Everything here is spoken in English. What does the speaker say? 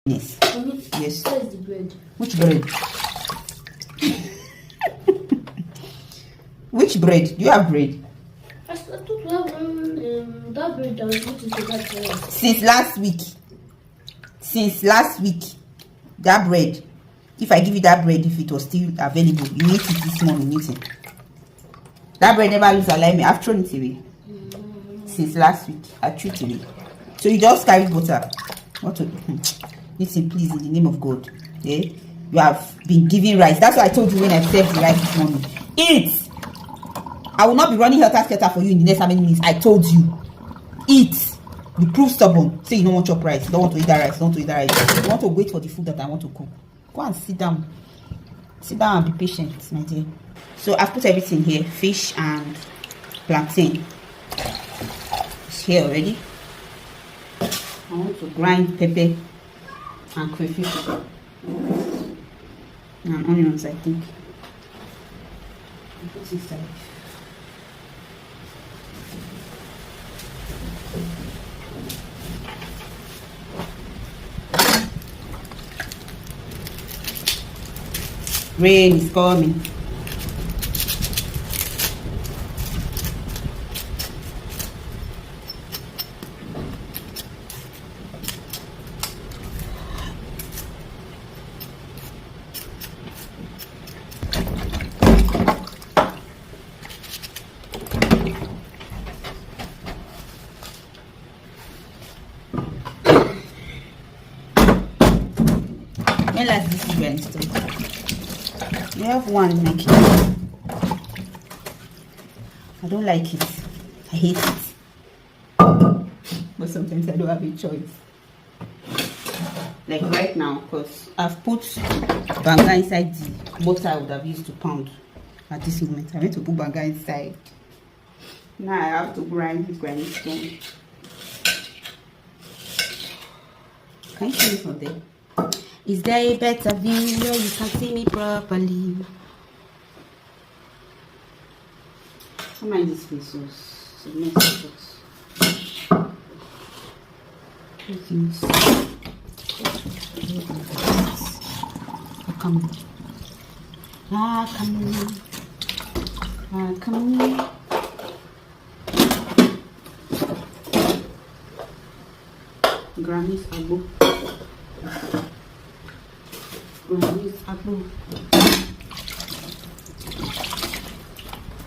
Yes. Yes. Where's the bread? Which bread? Which bread? Do you have bread? I thought we have that bread that was put into that bread. Since last week. Since last week. That bread. If I give you that bread, if it was still available, you eat it this morning meeting. That bread never lose alignment. I've thrown it away. Since last week. I threw it away. So you just carry butter. What to listen, please, in the name of God. Yeah? You have been giving rice. That's what I told you when I served the rice this morning. Eat! I will not be running helter skelter for you in the next how many minutes. I told you. Eat. You prove stubborn. Say you don't want your rice. You don't want to eat that rice. You don't want to eat that rice. You want to wait for the food that I want to cook. Go and sit down. Sit down and be patient, my dear. So I've put everything here. Fish and plantain. It's here already. I want to grind pepper and crayfish and onions, I think. I'll put inside. Rain is coming. When last this is when installed? We have one in my kitchen. I don't like it. I hate it. But sometimes I don't have a choice. Like right now, because I've put banga inside the butter I would have used to pound at this moment. I went to put banga inside. Now I have to grind stone. Can you see me from there? Is there a better view where you can see me properly? I mind this place was a mess. Things. Come on. Come on. Come on. Granny's elbow. Granny's apple.